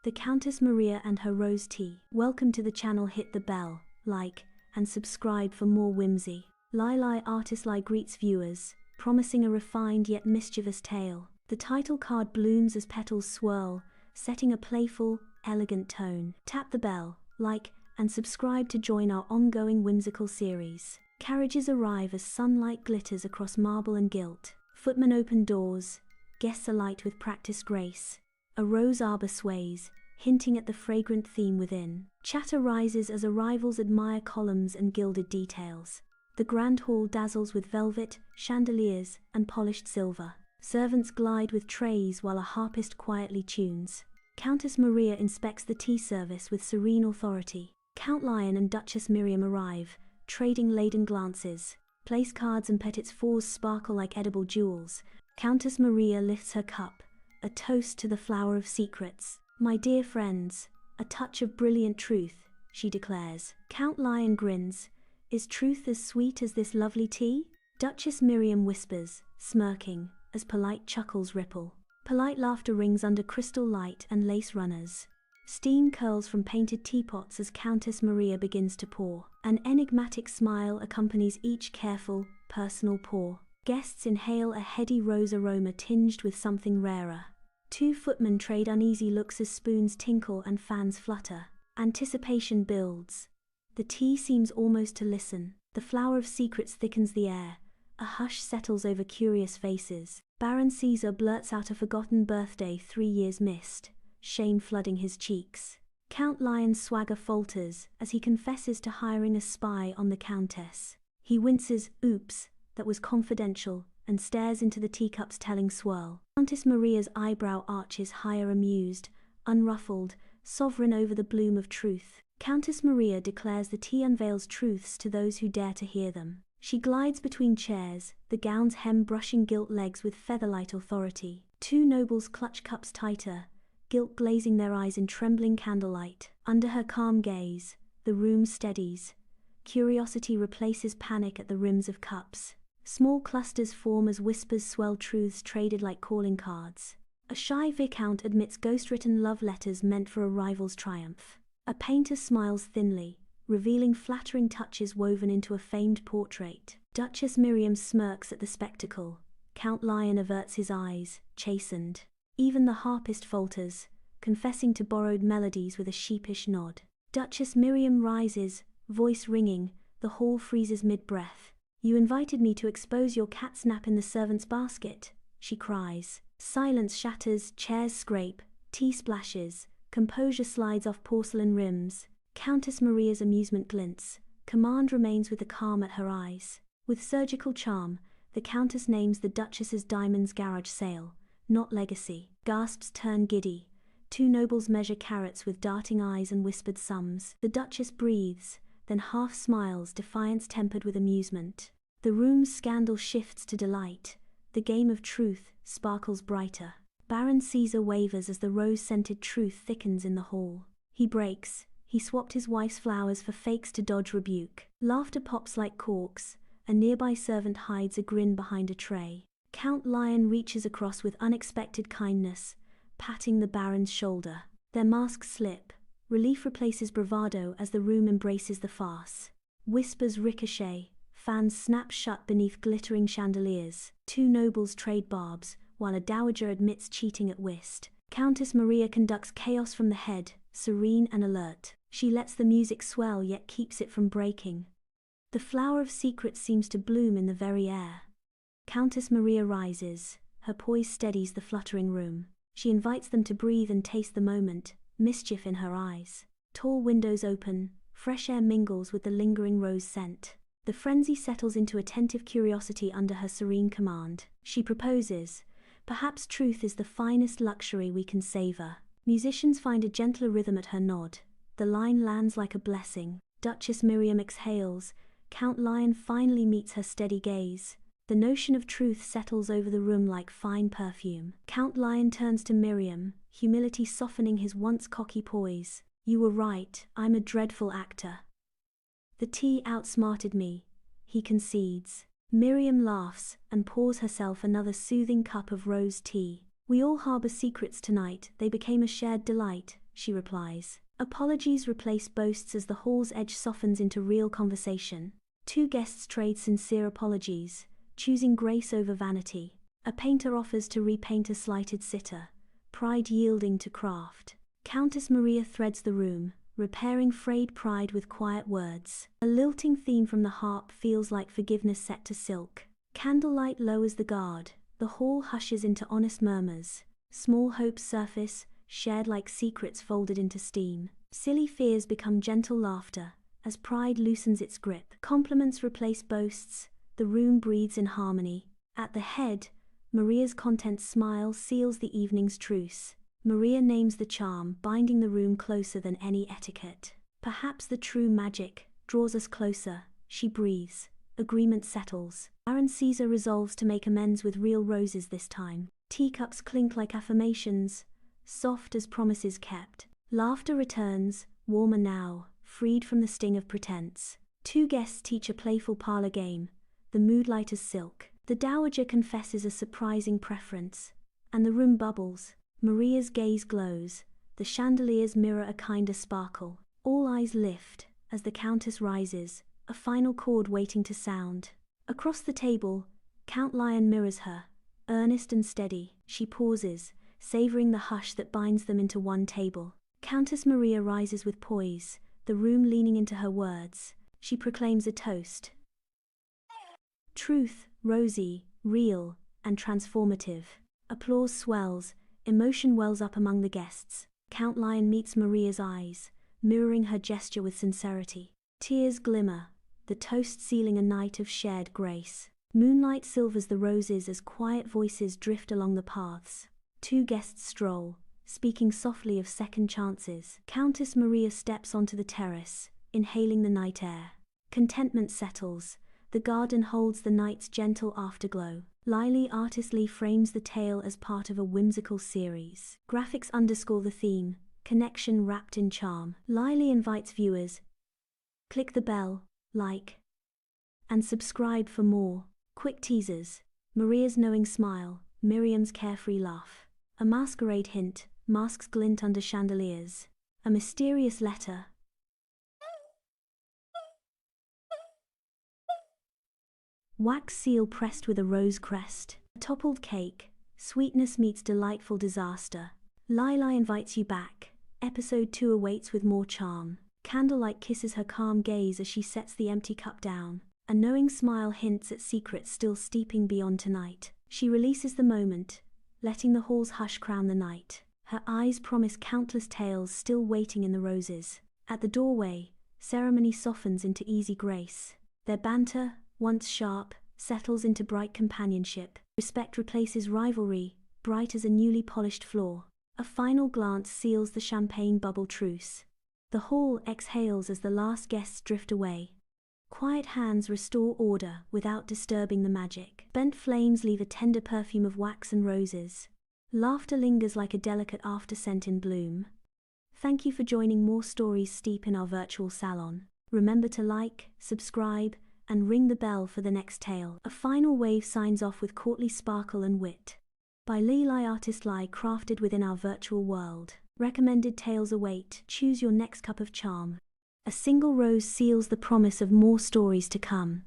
the Countess Maria and her rose tea. Welcome to the channel. Hit the bell, like, and subscribe for more whimsy. LyLy artist LyLy greets viewers, promising a refined yet mischievous tale. The title card blooms as petals swirl, setting a playful, elegant tone. Tap the bell, like, and subscribe to join our ongoing whimsical series. Carriages arrive as sunlight glitters across marble and gilt. Footmen open doors, guests alight with practiced grace. A rose arbor sways, hinting at the fragrant theme within. Chatter rises as arrivals admire columns and gilded details. The grand hall dazzles with velvet, chandeliers, and polished silver. Servants glide with trays while a harpist quietly tunes. Countess Maria inspects the tea service with serene authority. Count Lion and Duchess Miriam arrive, trading laden glances. Place cards and petits fours sparkle like edible jewels. Countess Maria lifts her cup, a toast to the flower of secrets. "My dear friends, a touch of brilliant truth," she declares. Count Lion grins. "Is truth as sweet as this lovely tea?" Duchess Miriam whispers, smirking, as polite chuckles ripple. Polite laughter rings under crystal light and lace runners. Steam curls from painted teapots as Countess Maria begins to pour. An enigmatic smile accompanies each careful, personal pour. Guests inhale a heady rose aroma tinged with something rarer. Two footmen trade uneasy looks as spoons tinkle and fans flutter. Anticipation builds. The tea seems almost to listen. The flower of secrets thickens the air. A hush settles over curious faces. Baron Caesar blurts out a forgotten birthday 3 years missed, shame flooding his cheeks. Count Lion's swagger falters as he confesses to hiring a spy on the Countess. He winces, "Oops, that was confidential," and stares into the teacup's telling swirl. Countess Maria's eyebrow arches higher, amused, unruffled, sovereign over the bloom of truth. Countess Maria declares the tea unveils truths to those who dare to hear them. She glides between chairs, the gown's hem brushing gilt legs with featherlight authority. Two nobles clutch cups tighter, guilt glazing their eyes in trembling candlelight. Under her calm gaze, the room steadies. Curiosity replaces panic at the rims of cups. Small clusters form as whispers swell, truths traded like calling cards. A shy viscount admits ghost-written love letters meant for a rival's triumph. A painter smiles thinly, revealing flattering touches woven into a famed portrait. Duchess Miriam smirks at the spectacle. Count Lion averts his eyes, chastened. Even the harpist falters, confessing to borrowed melodies with a sheepish nod. Duchess Miriam rises, voice ringing, the hall freezes mid-breath. "You invited me to expose your cat's nap in the servant's basket," she cries. Silence shatters, chairs scrape, tea splashes, composure slides off porcelain rims. Countess Maria's amusement glints. Command remains with the calm at her eyes. With surgical charm, the Countess names the Duchess's diamonds garage sale, not legacy. Gasps turn giddy. Two nobles measure carats with darting eyes and whispered sums. The Duchess breathes, then half smiles, defiance tempered with amusement. The room's scandal shifts to delight. The game of truth sparkles brighter. Baron Caesar wavers as the rose-scented truth thickens in the hall. He breaks. He swapped his wife's flowers for fakes to dodge rebuke. Laughter pops like corks. A nearby servant hides a grin behind a tray. Count Lion reaches across with unexpected kindness, patting the Baron's shoulder. Their masks slip. Relief replaces bravado as the room embraces the farce. Whispers ricochet. Fans snap shut beneath glittering chandeliers. Two nobles trade barbs, while a dowager admits cheating at whist. Countess Maria conducts chaos from the head, serene and alert. She lets the music swell yet keeps it from breaking. The flower of secrets seems to bloom in the very air. Countess Maria rises. Her poise steadies the fluttering room. She invites them to breathe and taste the moment, mischief in her eyes. Tall windows open, fresh air mingles with the lingering rose scent. The frenzy settles into attentive curiosity under her serene command. She proposes, "Perhaps truth is the finest luxury we can savor." Musicians find a gentler rhythm at her nod. The line lands like a blessing. Duchess Miriam exhales. Count Lion finally meets her steady gaze. The notion of truth settles over the room like fine perfume. Count Lion turns to Miriam, humility softening his once cocky poise. "You were right, I'm a dreadful actor. The tea outsmarted me," he concedes. Miriam laughs and pours herself another soothing cup of rose tea. "We all harbor secrets tonight, they became a shared delight, she replies. Apologies replace boasts as the hall's edge softens into real conversation. Two guests trade sincere apologies, choosing grace over vanity. A painter offers to repaint a slighted sitter, pride yielding to craft. Countess Maria threads the room, repairing frayed pride with quiet words. A lilting theme from the harp feels like forgiveness set to silk. Candlelight lowers the guard, the hall hushes into honest murmurs. Small hopes surface, shared like secrets folded into steam. Silly fears become gentle laughter, as pride loosens its grip. Compliments replace boasts, the room breathes in harmony. At the head, Maria's content smile seals the evening's truce. Maria names the charm, binding the room closer than any etiquette. Perhaps the true magic draws us closer, she breathes. Agreement settles. Baron Caesar resolves to make amends with real roses this time. Teacups clink like affirmations, soft as promises kept. Laughter returns, warmer now, freed from the sting of pretense. Two guests teach a playful parlor game, the mood light as silk. The dowager confesses a surprising preference, and the room bubbles. Maria's gaze glows, the chandeliers mirror a kinder sparkle. All eyes lift, as the Countess rises, a final chord waiting to sound. Across the table, Count Lion mirrors her, earnest and steady. She pauses, savoring the hush that binds them into one table. Countess Maria rises with poise, the room leaning into her words. She proclaims a toast. Truth, rosy, real, and transformative. Applause swells, emotion wells up among the guests. Count Lion meets Maria's eyes, mirroring her gesture with sincerity. Tears glimmer, the toast sealing a night of shared grace. Moonlight silvers the roses as quiet voices drift along the paths. Two guests stroll, speaking softly of second chances. Countess Maria steps onto the terrace, inhaling the night air. Contentment settles, the garden holds the night's gentle afterglow. LyLy artistly frames the tale as part of a whimsical series. Graphics underscore the theme, connection wrapped in charm. LyLy invites viewers. Click the bell, like, and subscribe for more. Quick teasers. Maria's knowing smile, Miriam's carefree laugh. A masquerade hint, masks glint under chandeliers. A mysterious letter. Wax seal pressed with a rose crest. A toppled cake. Sweetness meets delightful disaster. LyLy invites you back. Episode 2 awaits with more charm. Candlelight kisses her calm gaze as she sets the empty cup down. A knowing smile hints at secrets still steeping beyond tonight. She releases the moment, letting the hall's hush crown the night. Her eyes promise countless tales still waiting in the roses. At the doorway, ceremony softens into easy grace. Their banter, once sharp, settles into bright companionship. Respect replaces rivalry, bright as a newly polished floor. A final glance seals the champagne bubble truce. The hall exhales as the last guests drift away. Quiet hands restore order without disturbing the magic. Bent flames leave a tender perfume of wax and roses. Laughter lingers like a delicate after-scent in bloom. Thank you for joining more stories steep in our virtual salon. Remember to like, subscribe, and ring the bell for the next tale. A final wave signs off with courtly sparkle and wit. By LyLy Artist LyLy, crafted within our virtual world. Recommended tales await. Choose your next cup of charm. A single rose seals the promise of more stories to come.